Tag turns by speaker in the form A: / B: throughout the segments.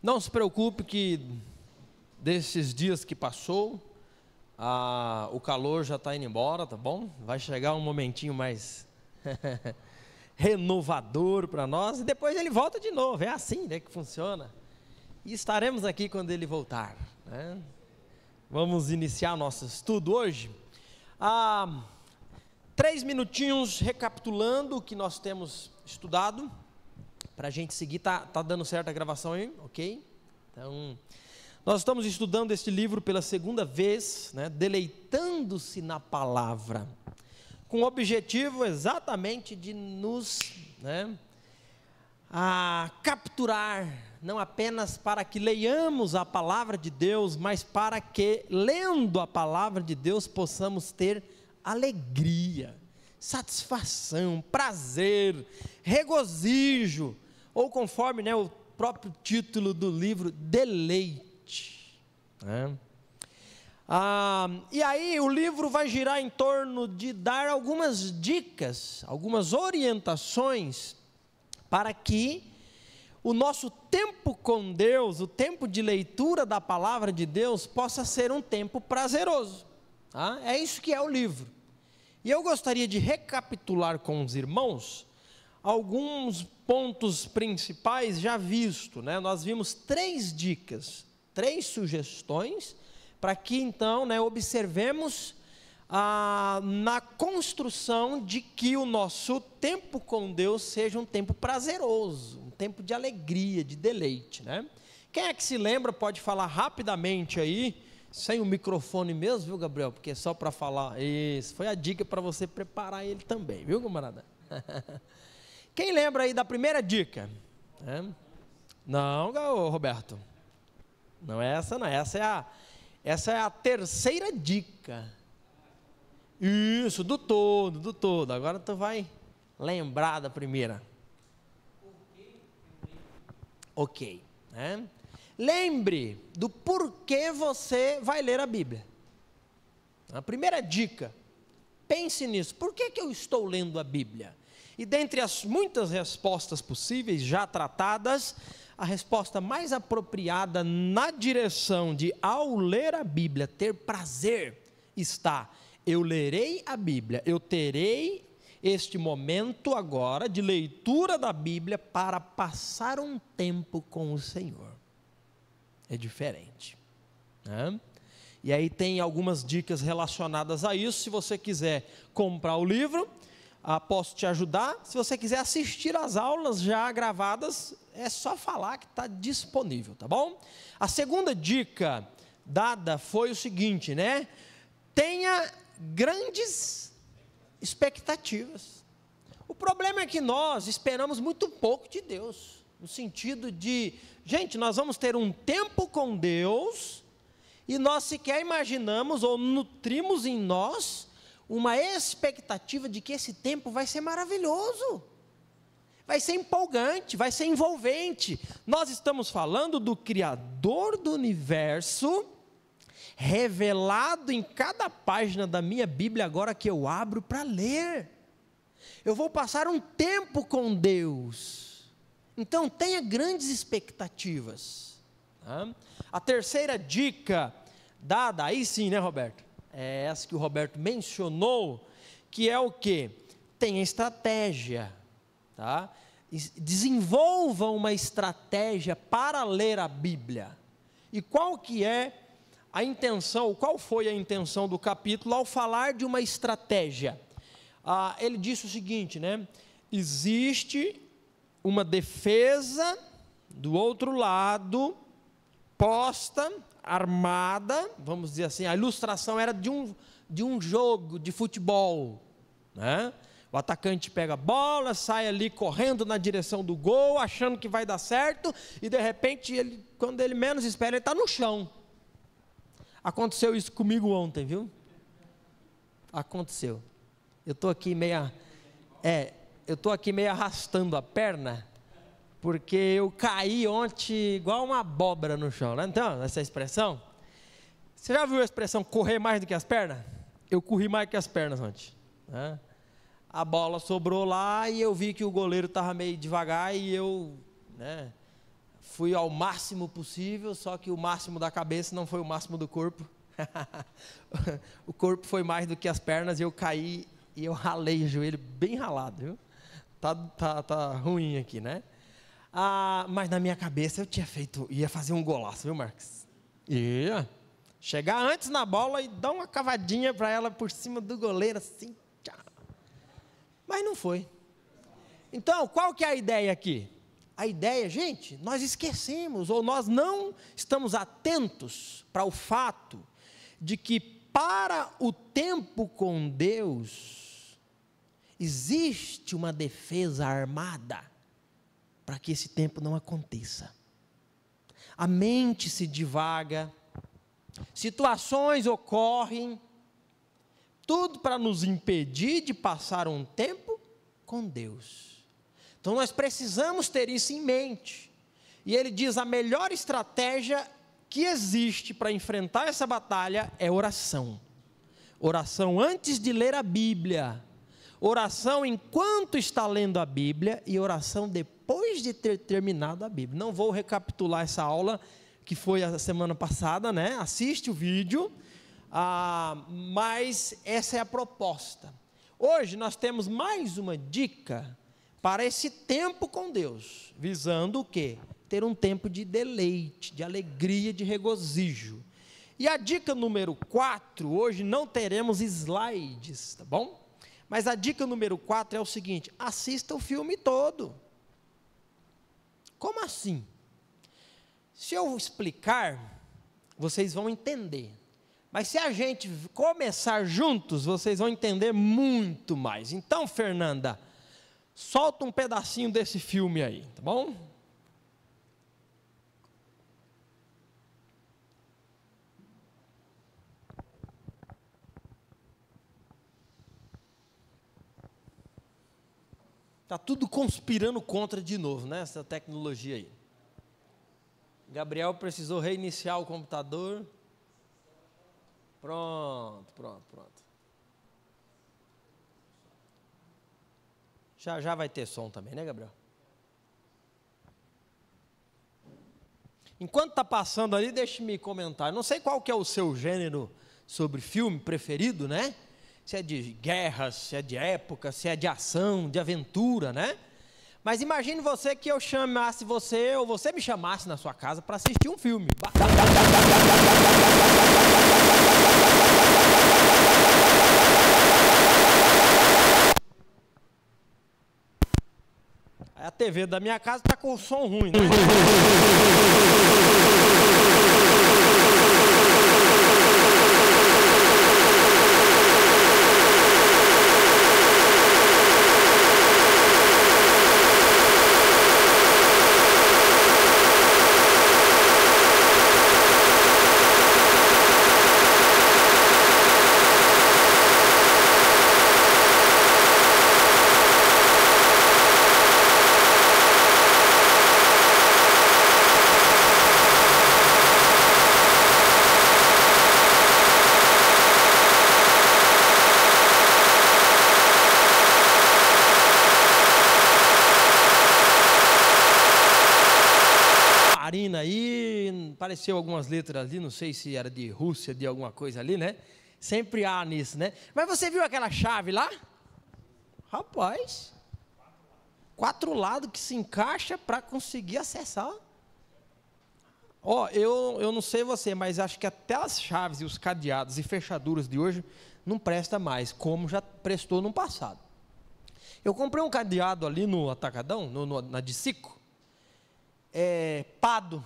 A: Não se preocupe que desses dias que passou, o calor já está indo embora, tá bom? Vai chegar um momentinho mais renovador para nós, e depois ele volta de novo. É assim, né, que funciona. E estaremos aqui quando ele voltar, né? Vamos iniciar nosso estudo hoje. 3 minutinhos recapitulando o que nós temos estudado, para a gente seguir. Tá dando certo a gravação aí? Ok? Então, nós estamos estudando este livro pela segunda vez, né? Deleitando-se na palavra, com o objetivo exatamente de nos, né, capturar, não apenas para que leiamos a palavra de Deus, mas para que, lendo a palavra de Deus, possamos ter alegria, satisfação, prazer, regozijo, ou conforme, né, o próprio título do livro, deleite, né? E aí o livro vai girar em torno de dar algumas dicas, algumas orientações, para que o nosso tempo com Deus, o tempo de leitura da palavra de Deus, possa ser um tempo prazeroso, tá? É isso que é o livro. E eu gostaria de recapitular com os irmãos alguns pontos principais já vistos, né? Nós vimos 3 dicas, 3 sugestões, para que então, né, observemos na construção de que o nosso tempo com Deus seja um tempo prazeroso, um tempo de alegria, de deleite, né? Quem é que se lembra, pode falar rapidamente aí, sem o microfone mesmo, viu, Gabriel? Porque é só para falar. Isso, foi a dica para você preparar ele também, viu, camarada? Quem lembra aí da primeira dica? Não, Roberto, não é essa não, essa é a terceira dica. Isso, do todo. Agora tu vai lembrar da primeira. Ok, né? Lembre do porquê você vai ler a Bíblia. A primeira dica, pense nisso. Por que eu estou lendo a Bíblia? E dentre as muitas respostas possíveis, já tratadas, a resposta mais apropriada na direção de, ao ler a Bíblia, ter prazer, está: eu lerei a Bíblia, eu terei este momento agora de leitura da Bíblia para passar um tempo com o Senhor. É diferente, né? E aí tem algumas dicas relacionadas a isso. Se você quiser comprar o livro, posso te ajudar. Se você quiser assistir às aulas já gravadas, é só falar que está disponível, tá bom? A segunda dica dada foi o seguinte, né? Tenha grandes expectativas. O problema é que nós esperamos muito pouco de Deus, no sentido de, gente, nós vamos ter um tempo com Deus, e nós sequer imaginamos ou nutrimos em nós uma expectativa de que esse tempo vai ser maravilhoso, vai ser empolgante, vai ser envolvente. Nós estamos falando do Criador do universo, revelado em cada página da minha Bíblia agora que eu abro para ler. Eu vou passar um tempo com Deus, então tenha grandes expectativas, tá? A terceira dica dada, aí sim, né, Roberto? É essa que o Roberto mencionou, que é o quê? Tenha estratégia, tá? Desenvolva uma estratégia para ler a Bíblia. E qual que é a intenção, qual foi a intenção do capítulo ao falar de uma estratégia? Ele disse o seguinte, né? Existe uma defesa do outro lado, posta, armada, vamos dizer assim. A ilustração era de um jogo de futebol, né? O atacante pega a bola, sai ali correndo na direção do gol, achando que vai dar certo, e de repente, quando ele menos espera, ele está no chão. Aconteceu isso comigo ontem, viu? Aconteceu. Eu estou aqui meio arrastando a perna, porque eu caí ontem igual uma abóbora no chão, né? Então, essa expressão, você já viu a expressão correr mais do que as pernas? Eu corri mais que as pernas ontem, né? A bola sobrou lá e eu vi que o goleiro estava meio devagar e eu, né, Fui ao máximo possível, só que o máximo da cabeça não foi o máximo do corpo. O corpo foi mais do que as pernas, e eu caí e eu ralei o joelho bem ralado, viu? Tá ruim aqui, né? Mas na minha cabeça eu ia fazer um golaço, viu, Marcos? Ia chegar antes na bola e dar uma cavadinha para ela por cima do goleiro, assim, tchau. Mas não foi. Então, qual que é a ideia aqui? A ideia, gente, nós esquecemos, ou nós não estamos atentos para o fato de que para o tempo com Deus, existe uma defesa armada para que esse tempo não aconteça. A mente se divaga, situações ocorrem, tudo para nos impedir de passar um tempo com Deus. Então nós precisamos ter isso em mente. E ele diz: a melhor estratégia que existe para enfrentar essa batalha é oração. Oração antes de ler a Bíblia, oração enquanto está lendo a Bíblia e oração depois de ter terminado a Bíblia. Não vou recapitular essa aula que foi a semana passada, né? Assiste o vídeo, mas essa é a proposta. Hoje nós temos mais uma dica para esse tempo com Deus, visando o quê? Ter um tempo de deleite, de alegria, de regozijo. E a dica número 4, hoje não teremos slides, tá bom? Mas a dica número 4 é o seguinte: assista o filme todo. Como assim? Se eu explicar, vocês vão entender. Mas se a gente começar juntos, vocês vão entender muito mais. Então, Fernanda, solta um pedacinho desse filme aí, tá bom? Está tudo conspirando contra de novo, né? Essa tecnologia aí. Gabriel precisou reiniciar o computador. Pronto. Já vai ter som também, né, Gabriel? Enquanto está passando ali, deixe-me comentar. Não sei qual que é o seu gênero sobre filme preferido, né? Se é de guerra, se é de época, se é de ação, de aventura, né? Mas imagine você que eu chamasse você, ou você me chamasse na sua casa para assistir um filme. A TV da minha casa está com o som ruim, né? Aí, apareceu algumas letras ali, não sei se era de Rússia, de alguma coisa ali, né? Sempre há nisso, né? Mas você viu aquela chave lá? Rapaz, 4 lados que se encaixa para conseguir acessar. Eu não sei você, mas acho que até as chaves e os cadeados e fechaduras de hoje não presta mais, como já prestou no passado. Eu comprei um cadeado ali no Atacadão, na Dicico, Pado,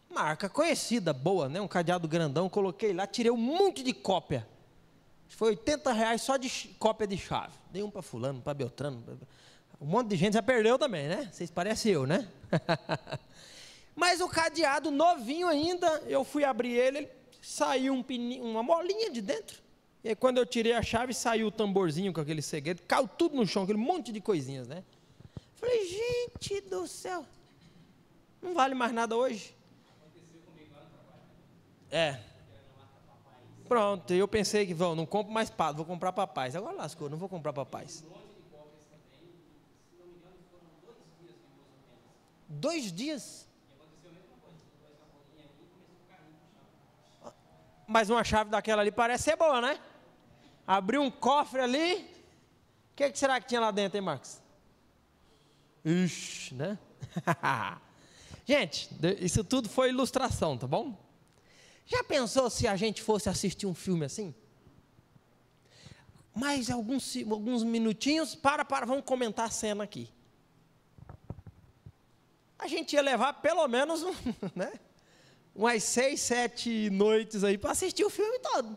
A: marca conhecida, boa, né? Um cadeado grandão, coloquei lá, tirei um monte de cópia. Foi R$80 só de cópia de chave. Dei um para fulano, para Beltrano. Um monte de gente já perdeu também, né? Vocês parecem eu, né? Mas o cadeado novinho ainda, eu fui abrir ele saiu uma molinha de dentro. E aí, quando eu tirei a chave, saiu o tamborzinho com aquele segredo, caiu tudo no chão, aquele monte de coisinhas, né? Falei, gente do céu, não vale mais nada hoje. Aconteceu comigo lá no trabalho. Pronto, eu pensei que, não compro mais Pado, vou comprar Papais. Agora lascou, não vou comprar Papais. Um monte de cópias também, se não me engano, foram 2 dias de uso apenas. 2 dias? E aconteceu Mas uma chave daquela ali parece ser boa, né? Abriu um cofre ali. O que será que tinha lá dentro, hein, Marcos? Ixi, né? Gente, isso tudo foi ilustração, tá bom? Já pensou se a gente fosse assistir um filme assim? Mais alguns minutinhos, vamos comentar a cena aqui. A gente ia levar pelo menos, né, umas 6, 7 noites aí para assistir o filme todo.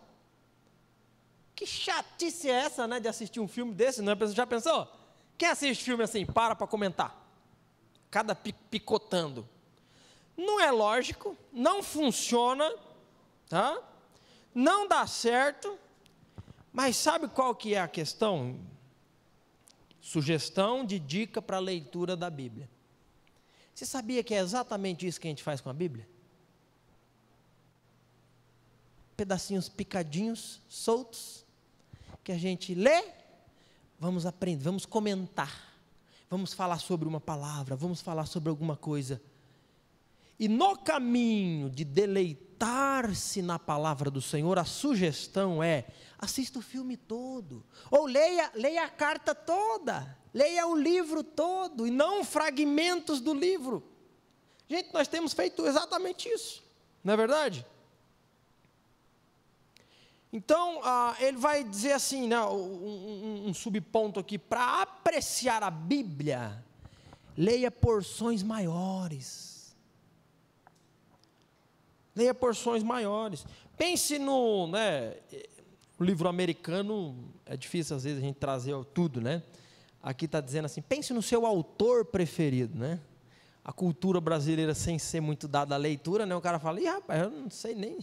A: Que chatice é essa, né, de assistir um filme desse, não é? Já pensou? Quem assiste filme assim, para comentar? Cada picotando. Não é lógico, não funciona, tá? Não dá certo, mas sabe qual que é a questão? Sugestão de dica para a leitura da Bíblia. Você sabia que é exatamente isso que a gente faz com a Bíblia? Pedacinhos picadinhos, soltos, que a gente lê, vamos aprender, vamos comentar, vamos falar sobre uma palavra, vamos falar sobre alguma coisa. E no caminho de deleitar-se na palavra do Senhor, a sugestão é: assista o filme todo, ou leia a carta toda, leia o livro todo, e não fragmentos do livro. Gente, nós temos feito exatamente isso, não é verdade? Então, ele vai dizer assim, né, um subponto aqui: para apreciar a Bíblia, leia porções maiores. Leia porções maiores. Pense no, né, o livro americano, é difícil às vezes a gente trazer tudo, né? Aqui está dizendo assim: pense no seu autor preferido, né? A cultura brasileira, sem ser muito dada à leitura, né? O cara fala: ih, rapaz, eu não sei nem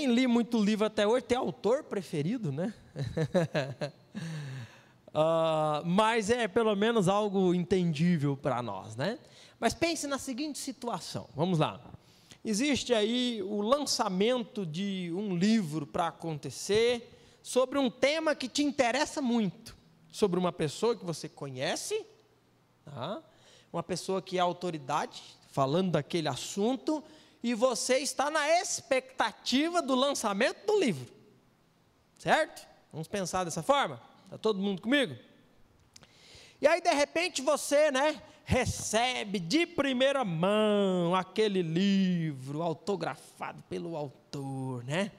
A: li muito livro até hoje, tem autor preferido, né? Mas é pelo menos algo entendível para nós, né? Mas pense na seguinte situação, vamos lá. Existe aí o lançamento de um livro para acontecer, sobre um tema que te interessa muito, sobre uma pessoa que você conhece, tá? Uma pessoa que é autoridade, falando daquele assunto, e você está na expectativa do lançamento do livro, certo? Vamos pensar dessa forma? Está todo mundo comigo? E aí, de repente, você, né, recebe de primeira mão aquele livro autografado pelo autor, né?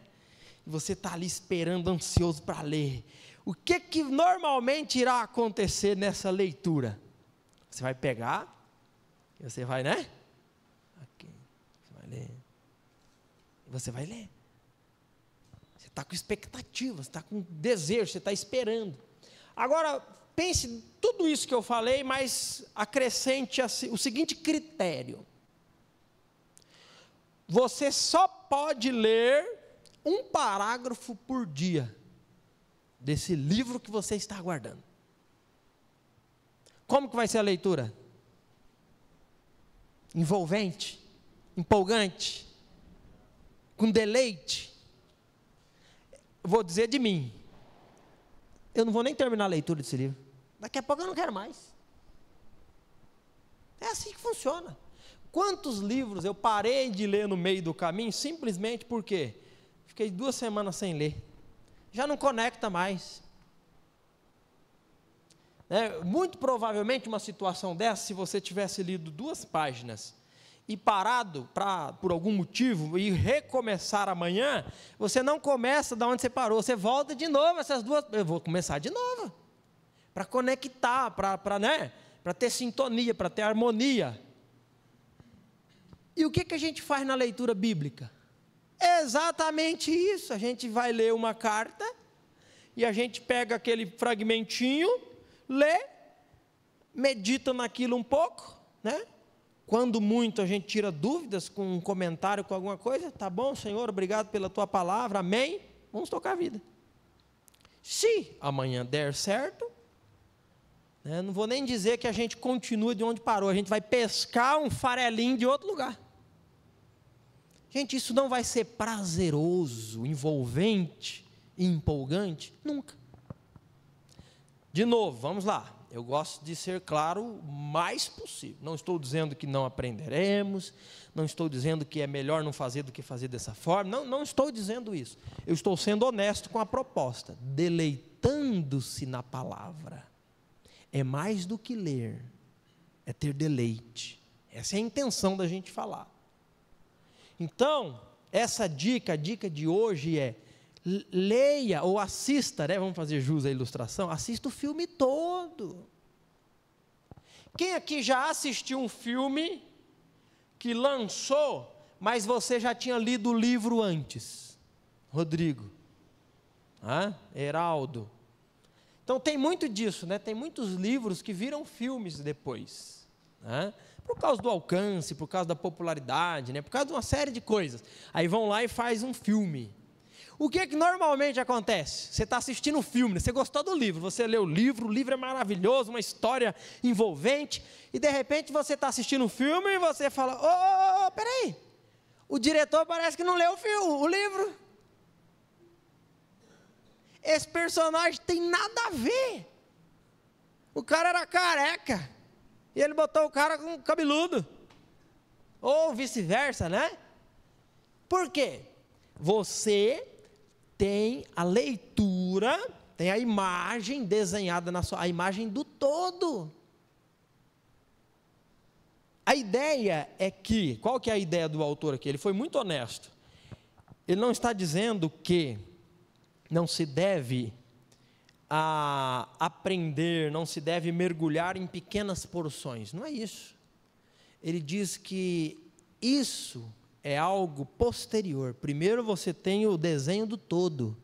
A: E você está ali esperando, ansioso para ler. O que normalmente irá acontecer nessa leitura? Você vai pegar, e você vai, né? Aqui, você vai ler. E você vai ler. Você está com expectativa, você está com desejo, você está esperando. Agora, pense tudo isso que eu falei, mas acrescente o seguinte critério: você só pode ler um parágrafo por dia desse livro que você está aguardando. Como que vai ser a leitura? Envolvente, empolgante, com deleite? Vou dizer de mim, eu não vou nem terminar a leitura desse livro. Daqui a pouco eu não quero mais. É assim que funciona. Quantos livros eu parei de ler no meio do caminho, simplesmente porque fiquei 2 semanas sem ler. Já não conecta mais. Muito provavelmente uma situação dessa, se você tivesse lido 2 páginas e parado por algum motivo e recomeçar amanhã, você não começa de onde você parou, você volta de novo essas 2, eu vou começar de novo, para conectar, para ter sintonia, para ter harmonia. E o que a gente faz na leitura bíblica? É exatamente isso. A gente vai ler uma carta, e a gente pega aquele fragmentinho, lê, medita naquilo um pouco, né? Quando muito a gente tira dúvidas com um comentário, com alguma coisa, tá bom, Senhor, obrigado pela tua palavra, amém, vamos tocar a vida. Se amanhã der certo, não vou nem dizer que a gente continua de onde parou, a gente vai pescar um farelinho de outro lugar. Gente, isso não vai ser prazeroso, envolvente e empolgante? Nunca. De novo, vamos lá. Eu gosto de ser claro o mais possível. Não estou dizendo que não aprenderemos, não estou dizendo que é melhor não fazer do que fazer dessa forma, não estou dizendo isso. Eu estou sendo honesto com a proposta, deleitando-se na palavra. É mais do que ler, é ter deleite. Essa é a intenção da gente falar. Então, essa dica, a dica de hoje é, leia ou assista, né? Vamos fazer jus à ilustração, assista o filme todo. Quem aqui já assistiu um filme que lançou, mas você já tinha lido o livro antes? Rodrigo, Heraldo. Então tem muito disso, né? Tem muitos livros que viram filmes depois, por causa do alcance, por causa da popularidade, né? Por causa de uma série de coisas. Aí vão lá e faz um filme. O que normalmente acontece? Você está assistindo um filme, você gostou do livro, você leu o livro é maravilhoso, uma história envolvente, e de repente você está assistindo um filme e você fala, peraí, o diretor parece que não leu o livro. Esse personagem tem nada a ver. O cara era careca, e ele botou o cara com cabeludo, ou vice-versa, né? Por quê? Você tem a leitura, tem a imagem desenhada a imagem do todo. A ideia é que, qual que é a ideia do autor aqui? Ele foi muito honesto. Ele não está dizendo que não se deve aprender, não se deve mergulhar em pequenas porções. Não é isso. Ele diz que isso é algo posterior. Primeiro você tem o desenho do todo,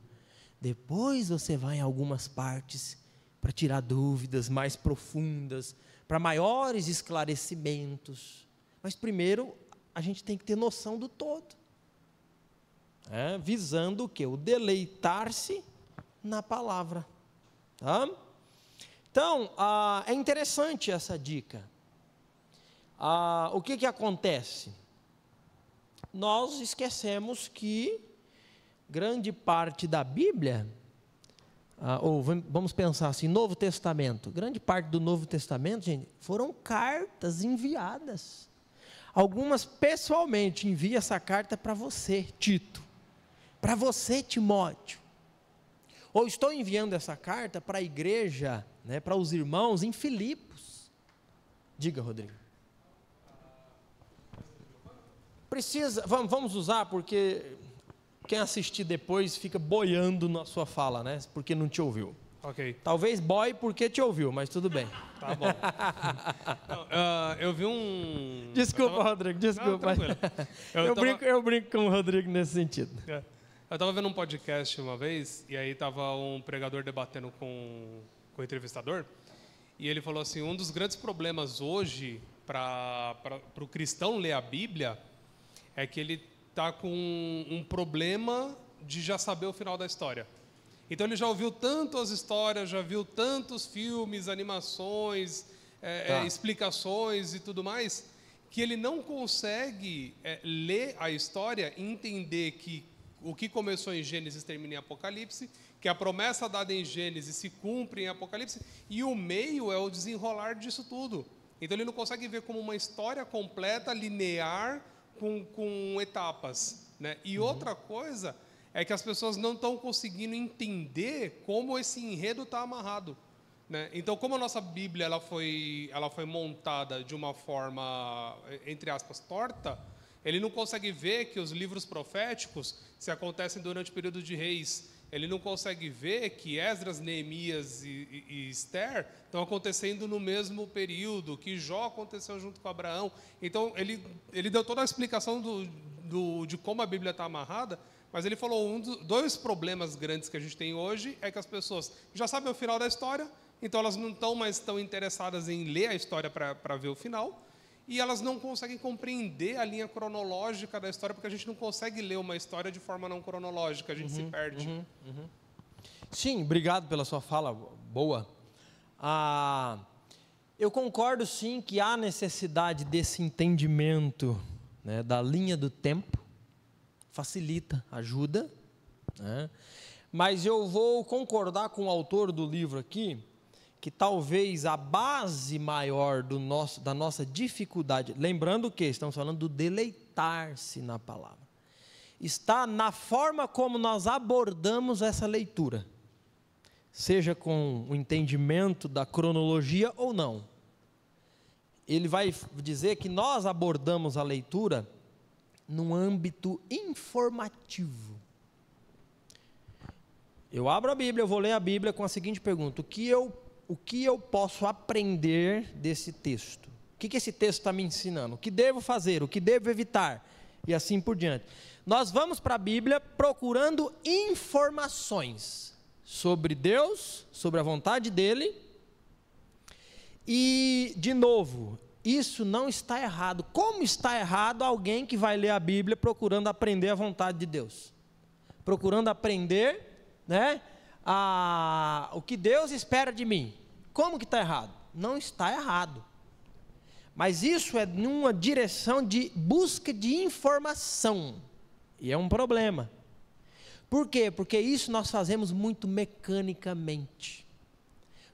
A: depois você vai em algumas partes para tirar dúvidas mais profundas, para maiores esclarecimentos. Mas primeiro a gente tem que ter noção do todo, visando o quê? O deleitar-se na palavra. Tá? Então, é interessante essa dica. O que acontece? Nós esquecemos que grande parte da Bíblia, ou vamos pensar assim, Novo Testamento, grande parte do Novo Testamento, gente, foram cartas enviadas. Algumas pessoalmente, envia essa carta para você, Tito, para você, Timóteo, ou estou enviando essa carta para a igreja, né, para os irmãos em Filipos. Diga, Rodrigo. Vamos usar, porque quem assistir depois fica boiando na sua fala, né? Porque não te ouviu.
B: Ok.
A: Talvez boie porque te ouviu, mas tudo bem.
B: Tá bom. Não, eu vi um...
A: Desculpa, Rodrigo, desculpa.
B: Não,
A: eu brinco com o Rodrigo nesse sentido.
B: Eu estava vendo um podcast uma vez, e aí estava um pregador debatendo com o entrevistador, e ele falou assim, um dos grandes problemas hoje para o cristão ler a Bíblia é que ele está com um problema de já saber o final da história. Então ele já ouviu tantas histórias, já viu tantos filmes, animações, explicações e tudo mais, que ele não consegue ler a história e entender que o que começou em Gênesis termina em Apocalipse, que a promessa dada em Gênesis se cumpre em Apocalipse, e o meio é o desenrolar disso tudo. Então ele não consegue ver como uma história completa, linear, com etapas, né? E outra coisa é que as pessoas não estão conseguindo entender como esse enredo está amarrado, né? Então, como a nossa Bíblia ela foi montada de uma forma, entre aspas, torta, ele não consegue ver que os livros proféticos se acontecem durante o período de Reis. Ele não consegue ver que Esdras, Neemias e Esther estão acontecendo no mesmo período, que Jó aconteceu junto com Abraão. Então, ele deu toda a explicação de como a Bíblia está amarrada, mas ele falou, dois problemas grandes que a gente tem hoje é que as pessoas já sabem o final da história, então elas não estão mais tão interessadas em ler a história para ver o final, e elas não conseguem compreender a linha cronológica da história, porque a gente não consegue ler uma história de forma não cronológica, a gente se perde.
A: Sim, obrigado pela sua fala, boa. Eu concordo sim que há necessidade desse entendimento, né, da linha do tempo, facilita, ajuda, né? Mas eu vou concordar com o autor do livro aqui, que talvez a base maior da nossa dificuldade, lembrando que estamos falando do deleitar-se na palavra, está na forma como nós abordamos essa leitura, seja com o entendimento da cronologia ou não. Ele vai dizer que nós abordamos a leitura num âmbito informativo. Eu abro a Bíblia, eu vou ler a Bíblia com a seguinte pergunta: o que eu posso aprender desse texto? O que esse texto está me ensinando? O que devo fazer? O que devo evitar? E assim por diante. Nós vamos para a Bíblia procurando informações sobre Deus, sobre a vontade dEle. E, de novo, isso não está errado. Como está errado alguém que vai ler a Bíblia procurando aprender a vontade de Deus? Procurando aprender, né, o que Deus espera de mim. Como que está errado? Não está errado. Mas isso é numa direção de busca de informação. E é um problema. Por quê? Porque isso nós fazemos muito mecanicamente.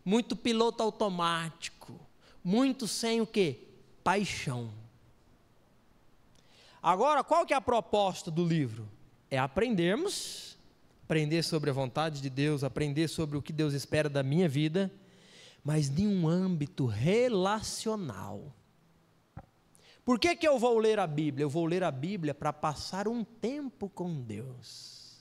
A: Muito piloto automático. Muito sem o quê? Paixão. Agora, qual que é a proposta do livro? É aprendermos, aprender sobre a vontade de Deus, aprender sobre o que Deus espera da minha vida, mas em um âmbito relacional. Por que eu vou ler a Bíblia? Eu vou ler a Bíblia para passar um tempo com Deus.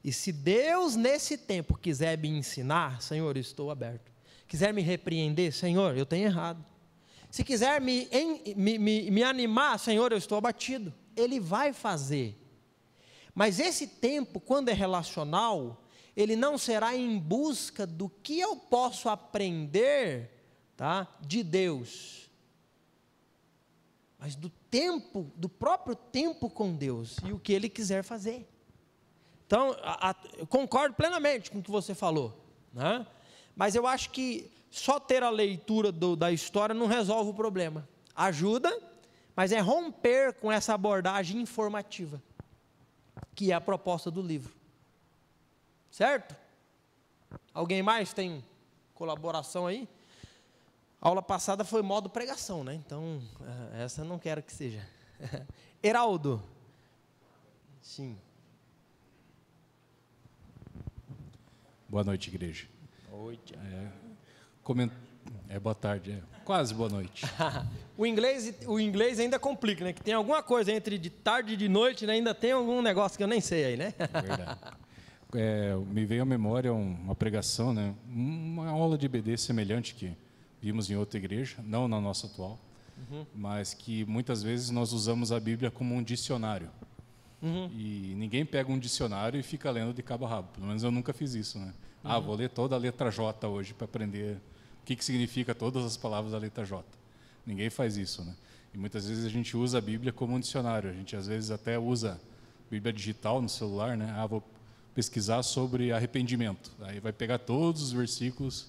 A: E se Deus nesse tempo quiser me ensinar, Senhor, eu estou aberto. Quiser me repreender, Senhor, eu tenho errado. Se quiser me animar, Senhor, eu estou abatido. Ele vai fazer. Mas esse tempo, quando é relacional, ele não será em busca do que eu posso aprender, tá, de Deus, mas do tempo, do próprio tempo com Deus e o que Ele quiser fazer. Então, eu concordo plenamente com o que você falou, né? Mas eu acho que só ter a leitura da história não resolve o problema. Ajuda, mas é romper com essa abordagem informativa, que é a proposta do livro. Certo? Alguém mais tem colaboração aí? A aula passada foi modo pregação, né? Então, essa eu não quero que seja. Heraldo. Sim.
C: Boa noite, igreja.
A: Noite.
C: Boa tarde, quase boa noite.
A: O inglês ainda complica, né? Que tem alguma coisa entre de tarde e de noite, né? Ainda tem algum negócio que eu nem sei aí, né?
C: Verdade. Me veio à memória uma pregação, né? Uma aula de EBD semelhante que vimos em outra igreja, não na nossa atual, mas que muitas vezes nós usamos a Bíblia como um dicionário. E ninguém pega um dicionário e fica lendo de cabo a rabo. Pelo menos eu nunca fiz isso, né? Vou ler toda a letra J hoje para aprender o que significa todas as palavras da letra J. Ninguém faz isso, né? E muitas vezes a gente usa a Bíblia como um dicionário. A gente às vezes até usa Bíblia digital no celular, né? Vou pesquisar sobre arrependimento. Aí vai pegar todos os versículos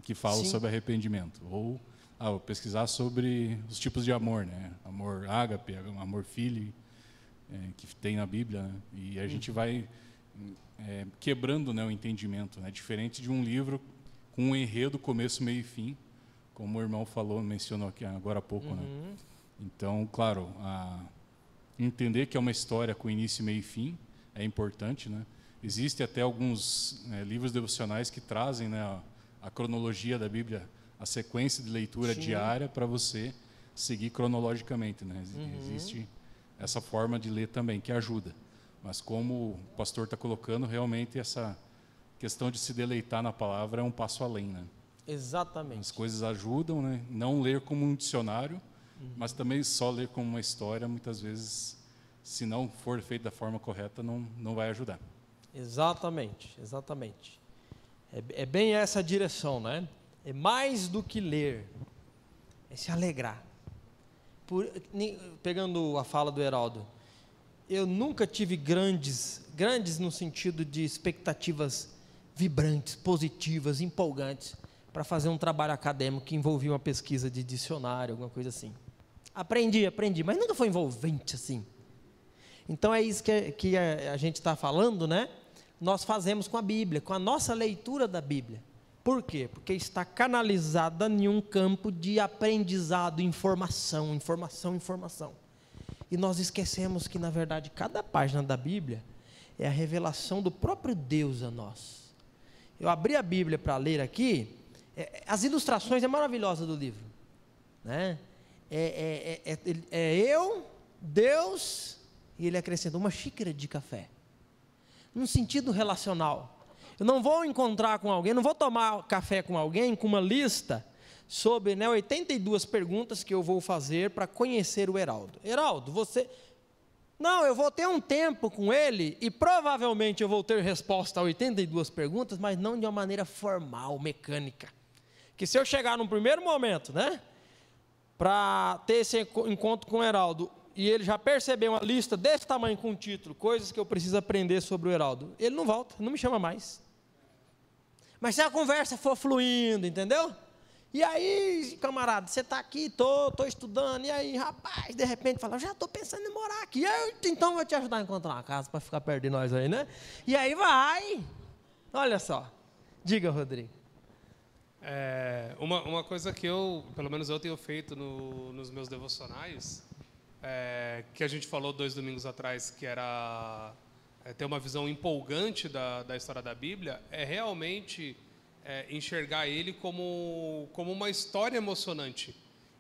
C: que falam sobre arrependimento. Ou vou pesquisar sobre os tipos de amor, né? Amor ágape, amor filho, que tem na Bíblia, né? E a gente vai quebrando, né, o entendimento, né? Diferente de um livro com um enredo, começo, meio e fim, como o irmão mencionou aqui agora há pouco, né? Então, claro, entender que é uma história com início, meio e fim é importante, né? Existem até alguns livros devocionais que trazem, né, a cronologia da Bíblia, a sequência de leitura diária para você seguir cronologicamente, né? Existe essa forma de ler também, que ajuda. Mas como o pastor está colocando, realmente essa questão de se deleitar na palavra é um passo além, né?
A: Exatamente.
C: As coisas ajudam, né? Não ler como um dicionário, mas também só ler como uma história, muitas vezes, se não for feito da forma correta, não vai ajudar.
A: Exatamente, exatamente. É bem essa a direção, né? É mais do que ler, é se alegrar. Pegando a fala do Heraldo, eu nunca tive grandes no sentido de expectativas vibrantes, positivas, empolgantes, para fazer um trabalho acadêmico que envolvia uma pesquisa de dicionário, alguma coisa assim. Aprendi, mas nunca foi envolvente assim. Então é isso que a gente está falando, né? Nós fazemos com a Bíblia, com a nossa leitura da Bíblia. Por quê? Porque está canalizada em um campo de aprendizado, informação. E nós esquecemos que, na verdade, cada página da Bíblia é a revelação do próprio Deus a nós. Eu abri a Bíblia para ler aqui, as ilustrações é maravilhosa do livro, né? Eu, Deus, e ele acrescenta uma xícara de café, num sentido relacional. Eu não vou encontrar com alguém, não vou tomar café com alguém com uma lista sobre 82 perguntas que eu vou fazer para conhecer o Heraldo. Heraldo, você... Não, eu vou ter um tempo com ele e provavelmente eu vou ter resposta a 82 perguntas, mas não de uma maneira formal, mecânica. Que se eu chegar num primeiro momento, né, para ter esse encontro com o Heraldo, e ele já percebeu uma lista desse tamanho com o título, coisas que eu preciso aprender sobre o Heraldo, ele não volta, não me chama mais. Mas se a conversa for fluindo, entendeu? E aí, camarada, você está aqui, estou estudando, e aí, rapaz, de repente fala, já estou pensando em morar aqui, então vou te ajudar a encontrar uma casa para ficar perto de nós aí, né? E aí vai, olha só, diga, Rodrigo.
B: Uma coisa que pelo menos eu tenho feito nos meus devocionais, que a gente falou 2 domingos atrás, que era ter uma visão empolgante da história da Bíblia, é realmente enxergar ele como uma história emocionante.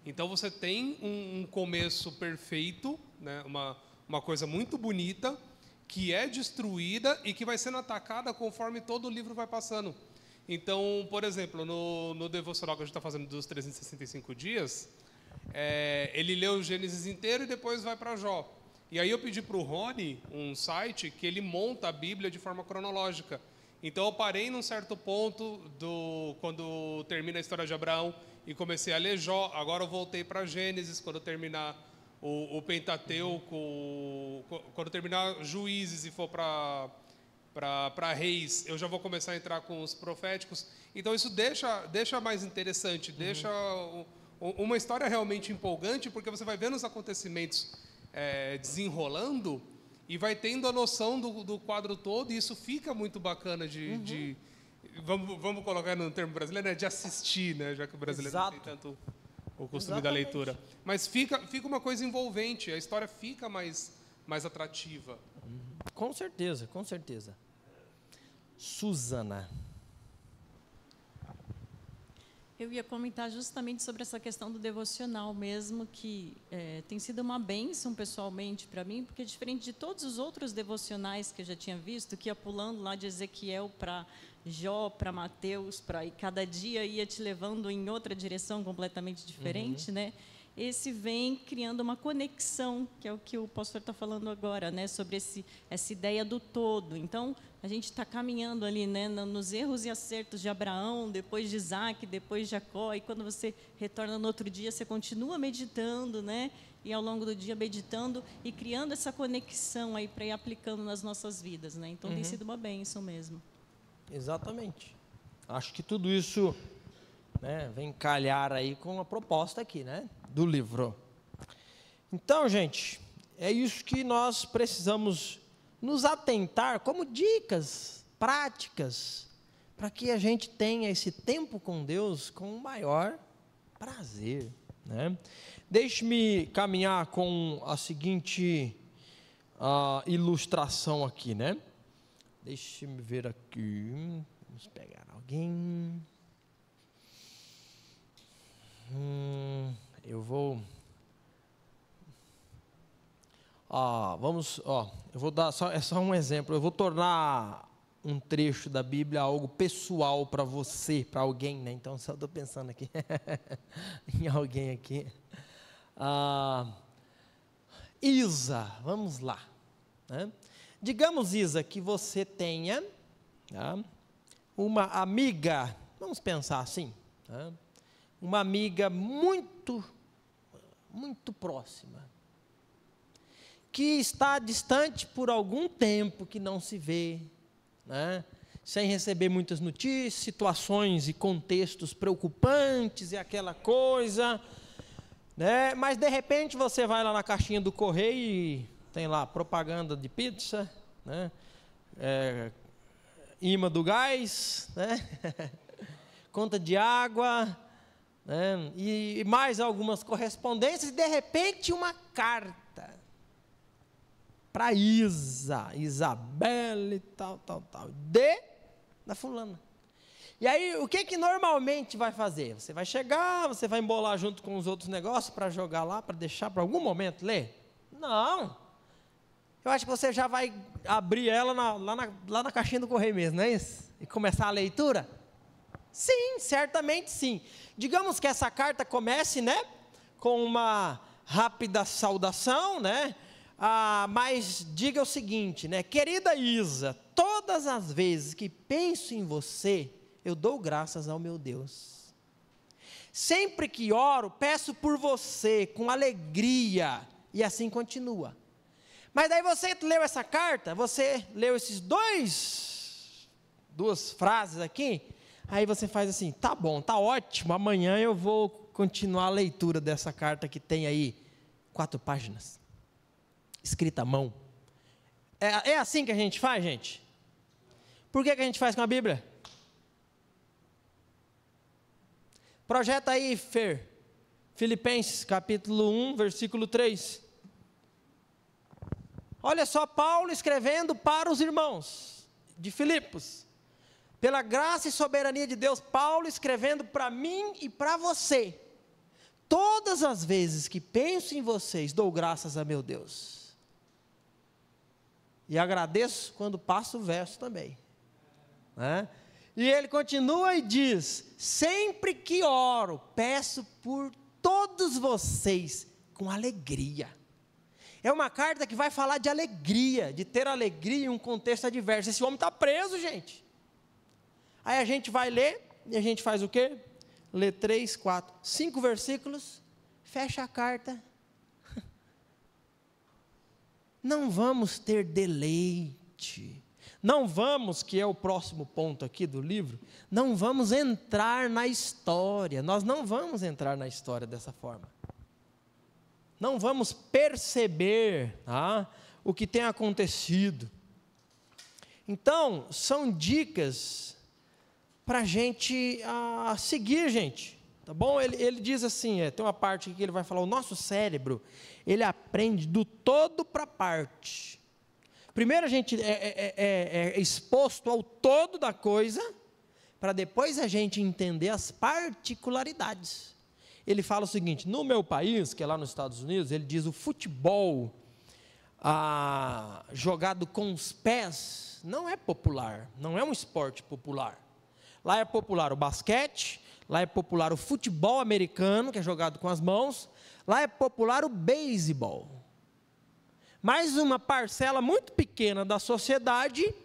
B: Então você tem um começo perfeito, né, uma coisa muito bonita, que é destruída e que vai sendo atacada conforme todo o livro vai passando. Então, por exemplo, no devocional que a gente está fazendo dos 365 dias, ele lê o Gênesis inteiro e depois vai para Jó. E aí eu pedi para o Rony um site que ele monta a Bíblia de forma cronológica. Então eu parei num certo ponto quando termina a história de Abraão e comecei a ler Jó. Agora eu voltei para Gênesis quando terminar o Pentateuco, quando terminar Juízes e for para Reis, eu já vou começar a entrar com os proféticos. Então isso deixa mais interessante, deixa uma história realmente empolgante, porque você vai vendo os acontecimentos desenrolando e vai tendo a noção do quadro todo, e isso fica muito bacana vamos colocar no termo brasileiro, né, de assistir, né, já que o brasileiro não tem tanto o costume da leitura. Mas fica uma coisa envolvente, a história fica mais atrativa.
A: Com certeza, com certeza. Suzana.
D: Eu ia comentar justamente sobre essa questão do devocional mesmo, que tem sido uma bênção pessoalmente para mim, porque diferente de todos os outros devocionais que eu já tinha visto, que ia pulando lá de Ezequiel para Jó, para Mateus, e cada dia ia te levando em outra direção completamente diferente, né? Esse vem criando uma conexão, que é o que o pastor está falando agora, né, sobre essa ideia do todo. Então, a gente está caminhando ali, né, nos erros e acertos de Abraão, depois de Isaac, depois de Jacó, e quando você retorna no outro dia, você continua meditando, né, e ao longo do dia meditando e criando essa conexão aí para ir aplicando nas nossas vidas, né. Então, tem sido uma bênção mesmo.
A: Exatamente. Acho que tudo isso, né, vem calhar aí com a proposta aqui, né, do livro. Então, gente, é isso que nós precisamos nos atentar como dicas práticas para que a gente tenha esse tempo com Deus com o maior prazer, né? Deixe-me caminhar com a seguinte ilustração aqui, né? Deixe-me ver aqui. Vamos pegar alguém. Eu vou. Eu vou dar só um exemplo. Eu vou tornar um trecho da Bíblia algo pessoal para você, para alguém, né? Então, só estou pensando aqui em alguém aqui. Isa, vamos lá, né? Digamos, Isa, que você tenha uma amiga, vamos pensar assim, né? Uma amiga muito, muito próxima, que está distante por algum tempo, que não se vê, né? Sem receber muitas notícias, situações e contextos preocupantes e aquela coisa, né? Mas de repente você vai lá na caixinha do correio e tem lá propaganda de pizza, né? Imã do gás, né? conta de água, né? E mais algumas correspondências, e de repente uma carta para Isabelle, tal, da fulana. E aí, o que normalmente vai fazer? Você vai chegar, você vai embolar junto com os outros negócios para jogar lá, para deixar para algum momento ler? Não. Eu acho que você já vai abrir ela lá na caixinha do correio mesmo, não é isso? E começar a leitura? Sim, certamente sim. Digamos que essa carta comece, né, com uma rápida saudação, né? Mas diga o seguinte, né? Querida Isa, todas as vezes que penso em você, eu dou graças ao meu Deus. Sempre que oro, peço por você com alegria, e assim continua. Mas daí você leu essa carta, você leu esses duas frases aqui, aí você faz assim, tá bom, tá ótimo, amanhã eu vou continuar a leitura dessa carta que tem aí 4 páginas, escrita à mão. É assim que a gente faz, gente? Por que a gente faz com a Bíblia? Projeta aí, Fer, Filipenses capítulo 1, versículo 3. Olha só, Paulo escrevendo para os irmãos de Filipos. Pela graça e soberania de Deus, Paulo escrevendo para mim e para você. Todas as vezes que penso em vocês, dou graças a meu Deus. E agradeço quando passo o verso também, né? E ele continua e diz, sempre que oro, peço por todos vocês com alegria. É uma carta que vai falar de alegria, de ter alegria em um contexto adverso. Esse homem está preso, gente. Aí a gente vai ler, e a gente faz o quê? Lê 3, 4, 5 versículos, fecha a carta. Não vamos ter deleite. Não vamos, que é o próximo ponto aqui do livro, não vamos entrar na história. Nós não vamos entrar na história dessa forma. Não vamos perceber o que tem acontecido. Então, são dicas para a gente seguir, gente. Tá bom? Ele diz assim, tem uma parte aqui que ele vai falar, o nosso cérebro, ele aprende do todo para parte. Primeiro a gente é exposto ao todo da coisa, para depois a gente entender as particularidades. Ele fala o seguinte, no meu país, que é lá nos Estados Unidos, ele diz o futebol jogado com os pés não é popular, não é um esporte popular. Lá é popular o basquete, lá é popular o futebol americano, que é jogado com as mãos, lá é popular o beisebol. Mas uma parcela muito pequena da sociedade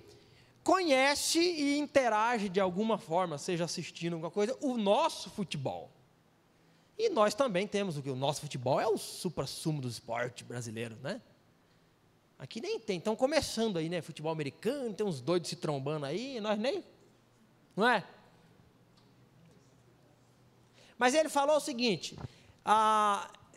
A: conhece e interage de alguma forma, seja assistindo alguma coisa, o nosso futebol. E nós também temos o que? O nosso futebol é o supra-sumo do esporte brasileiro, né? Aqui nem tem, estão começando aí, né? Futebol americano, tem uns doidos se trombando aí, nós nem, não é? Mas ele falou o seguinte,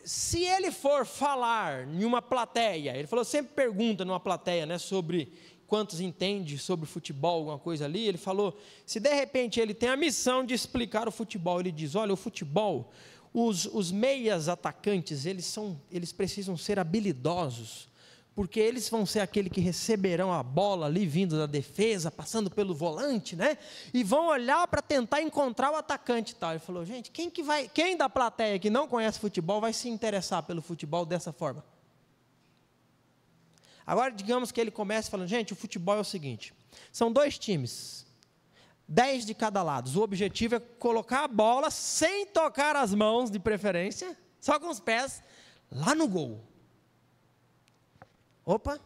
A: se ele for falar em uma plateia, ele falou, sempre pergunta numa plateia, né, sobre quantos entende sobre futebol, alguma coisa ali, ele falou, se de repente ele tem a missão de explicar o futebol, ele diz, olha, o futebol, os meias atacantes, eles precisam ser habilidosos, porque eles vão ser aquele que receberão a bola ali, vindo da defesa, passando pelo volante, né, e vão olhar para tentar encontrar o atacante e tal. Ele falou, gente, quem da plateia que não conhece futebol vai se interessar pelo futebol dessa forma? Agora, digamos que ele comece falando, gente, o futebol é o seguinte, são 2 times, 10 de cada lado, o objetivo é colocar a bola, sem tocar as mãos de preferência, só com os pés, lá no gol. Opa,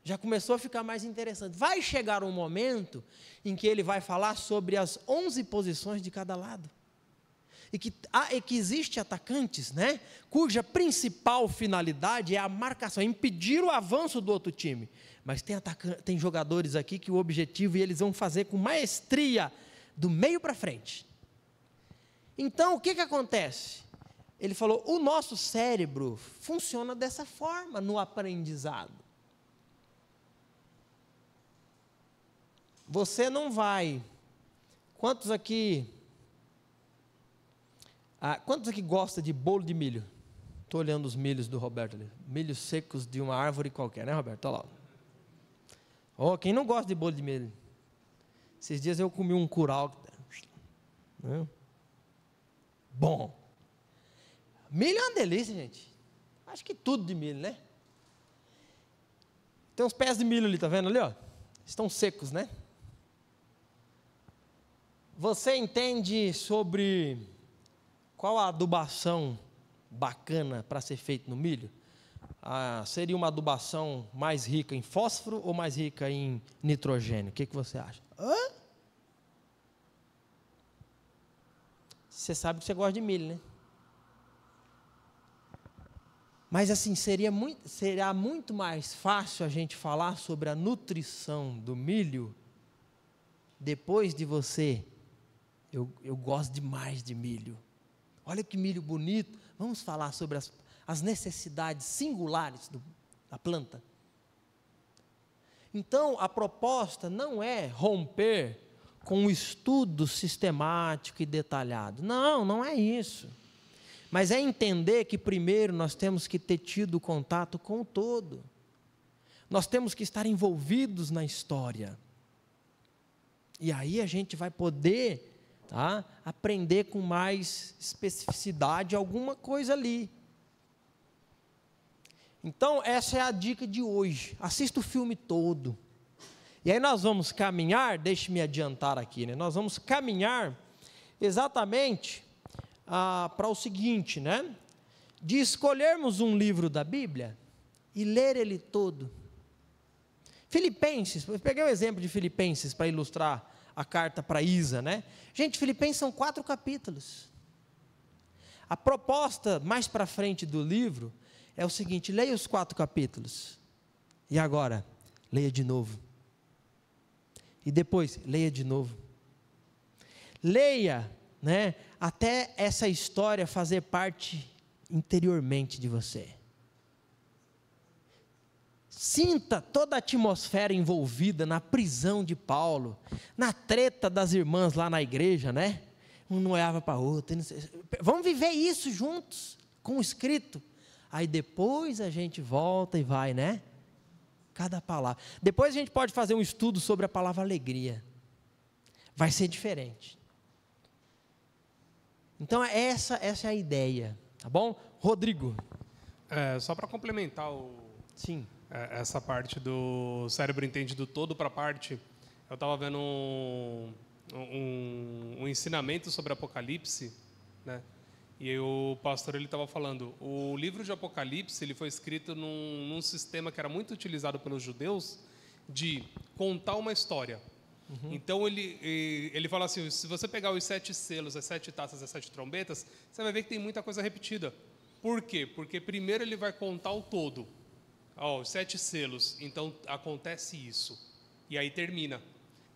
A: já começou a ficar mais interessante. Vai chegar um momento em que ele vai falar sobre as 11 posições de cada lado. E que existe atacantes, né, cuja principal finalidade é a marcação, é impedir o avanço do outro time. Mas tem jogadores aqui que o objetivo, e eles vão fazer com maestria, do meio para frente. Então, o que acontece? Ele falou, o nosso cérebro funciona dessa forma no aprendizado. Você não vai Quantos aqui gostam de bolo de milho? Estou olhando os milhos do Roberto ali. Milhos secos de uma árvore qualquer, né, Roberto? Olha lá. Oh, quem não gosta de bolo de milho? Esses dias eu comi um curau. Bom. Milho é uma delícia, gente. Acho que tudo de milho, né? Tem uns pés de milho ali, tá vendo ali, ó? Estão secos, né? Você entende sobre qual a adubação bacana para ser feito no milho? Seria uma adubação mais rica em fósforo ou mais rica em nitrogênio? O que você acha? Você sabe que você gosta de milho, né? Mas assim, será muito mais fácil a gente falar sobre a nutrição do milho depois de você. Eu gosto demais de milho. Olha que milho bonito. Vamos falar sobre as necessidades singulares da planta. Então, a proposta não é romper com um estudo sistemático e detalhado. Não, não é isso. Mas é entender que primeiro nós temos que ter tido contato com o todo. Nós temos que estar envolvidos na história. E aí a gente vai poder, aprender com mais especificidade alguma coisa ali. Então, essa é a dica de hoje. Assista o filme todo. E aí nós vamos caminhar, deixe-me adiantar aqui, né? Nós vamos caminhar exatamente para o seguinte, né? De escolhermos um livro da Bíblia e ler ele todo. Filipenses, eu peguei o exemplo de Filipenses para ilustrar a carta para Isa, né? Gente, Filipenses são 4 capítulos. A proposta mais para frente do livro é o seguinte: leia os 4 capítulos. E agora, leia de novo. E depois, leia de novo. Leia, né, até essa história fazer parte interiormente de você. Sinta toda a atmosfera envolvida na prisão de Paulo, na treta das irmãs lá na igreja, né? Um não olhava para o outro. Vamos viver isso juntos, com o escrito. Aí depois a gente volta e vai, né? Cada palavra. Depois a gente pode fazer um estudo sobre a palavra alegria. Vai ser diferente. Então essa é a ideia, tá bom? Rodrigo.
B: Só para complementar
A: Sim.
B: Essa parte do cérebro entende do todo para parte, eu estava vendo um ensinamento sobre Apocalipse, né? E aí o pastor estava falando, o livro de Apocalipse ele foi escrito num sistema que era muito utilizado pelos judeus de contar uma história. Então ele fala assim, se você pegar os 7 selos, as 7 taças, as 7 trombetas, você vai ver que tem muita coisa repetida. Por quê? Porque primeiro ele vai contar o todo. Os 7 selos, então acontece isso. E aí termina.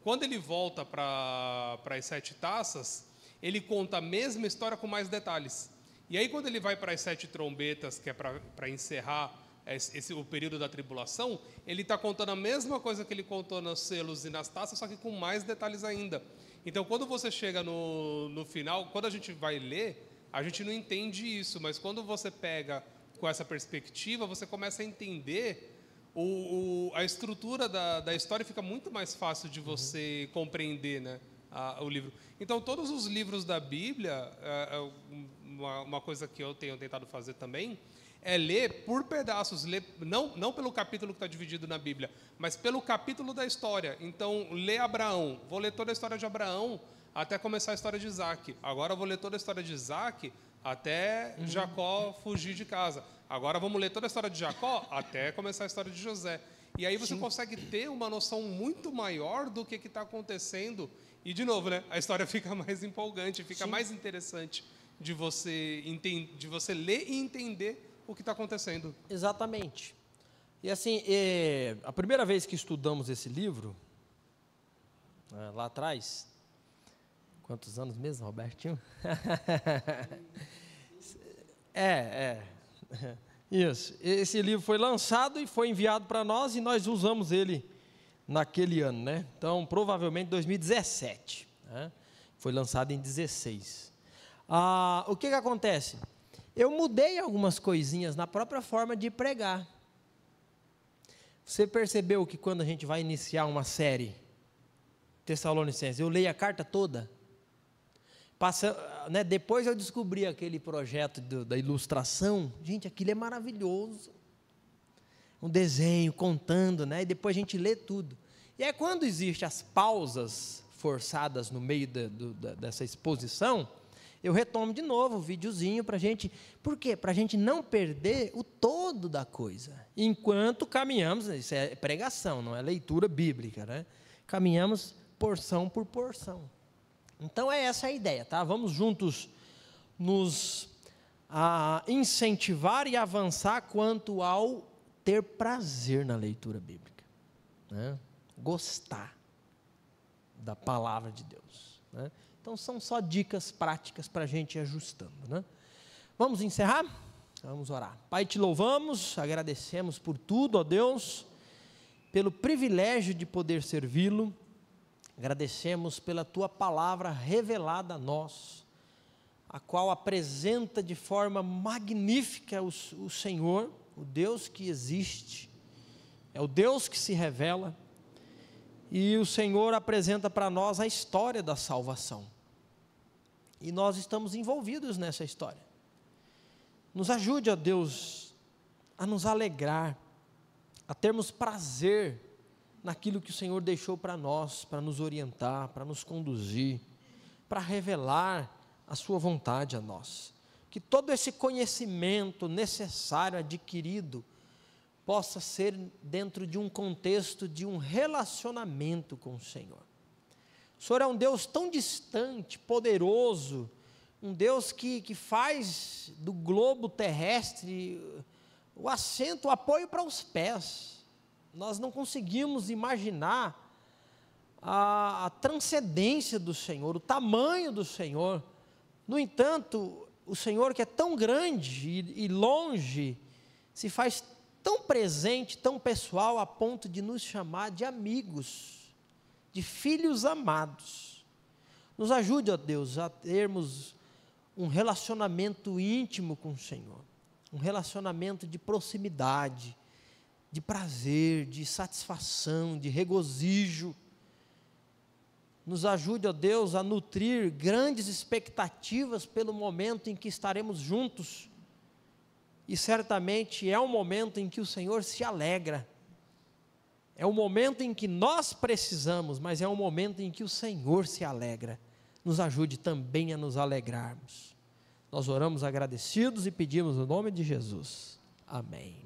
B: Quando ele volta para as 7 taças, ele conta a mesma história com mais detalhes. E aí quando ele vai para as 7 trombetas, que é para encerrar o período da tribulação, ele está contando a mesma coisa que ele contou nos selos e nas taças, só que com mais detalhes ainda. Então quando você chega no final, quando a gente vai ler, a gente não entende isso, mas quando você pega com essa perspectiva, você começa a entender a estrutura da história, fica muito mais fácil de você compreender, né, o livro. Então, todos os livros da Bíblia, uma coisa que eu tenho tentado fazer também, é ler por pedaços, ler, não pelo capítulo que está dividido na Bíblia, mas pelo capítulo da história. Então, ler Abraão, vou ler toda a história de Abraão até começar a história de Isaac. Agora vou ler toda a história de Isaac até Jacó fugir de casa. Agora vamos ler toda a história de Jacó até começar a história de José. E aí você consegue ter uma noção muito maior do que está acontecendo. E, de novo, né, a história fica mais empolgante, fica mais interessante de você ler e entender o que está acontecendo.
A: Exatamente. E assim, a primeira vez que estudamos esse livro, lá atrás, quantos anos mesmo, Robertinho? Isso. Esse livro foi lançado e foi enviado para nós e nós usamos ele naquele ano, né? Então, provavelmente 2017. Né? Foi lançado em 16. O que acontece? Eu mudei algumas coisinhas na própria forma de pregar. Você percebeu que quando a gente vai iniciar uma série, Tessalonicenses, eu leio a carta toda? Depois eu descobri aquele projeto da ilustração. Gente, aquilo é maravilhoso. Um desenho contando, e depois a gente lê tudo. E aí quando existem as pausas forçadas no meio dessa exposição, eu retomo de novo o videozinho para a gente. Por quê? Para a gente não perder o todo da coisa. Enquanto caminhamos, isso é pregação, não é leitura bíblica, Caminhamos porção por porção. Então é essa a ideia, tá? Vamos juntos nos incentivar e avançar quanto ao ter prazer na leitura bíblica, gostar da palavra de Deus, Então são só dicas práticas para a gente ir ajustando, Vamos encerrar? Vamos orar. Pai, te louvamos, agradecemos por tudo, ó Deus, pelo privilégio de poder servi-lo. Agradecemos pela tua palavra revelada a nós, a qual apresenta de forma magnífica o Senhor, o Deus que existe, é o Deus que se revela, e o Senhor apresenta para nós a história da salvação, e nós estamos envolvidos nessa história. Nos ajude, ó Deus, a nos alegrar, a termos prazer naquilo que o Senhor deixou para nós, para nos orientar, para nos conduzir, para revelar a sua vontade a nós. Que todo esse conhecimento necessário, adquirido, possa ser dentro de um contexto de um relacionamento com o Senhor. O Senhor é um Deus tão distante, poderoso, um Deus que faz do globo terrestre o assento, o apoio para os pés. Nós não conseguimos imaginar a transcendência do Senhor, o tamanho do Senhor. No entanto, o Senhor, que é tão grande e longe, se faz tão presente, tão pessoal, a ponto de nos chamar de amigos, de filhos amados. Nos ajude, ó Deus, a termos um relacionamento íntimo com o Senhor, um relacionamento de proximidade, de prazer, de satisfação, de regozijo. Nos ajude, ó Deus, a nutrir grandes expectativas pelo momento em que estaremos juntos, e certamente é um momento em que o Senhor se alegra, é um momento em que nós precisamos, mas é um momento em que o Senhor se alegra. Nos ajude também a nos alegrarmos. Nós oramos agradecidos e pedimos no nome de Jesus. Amém.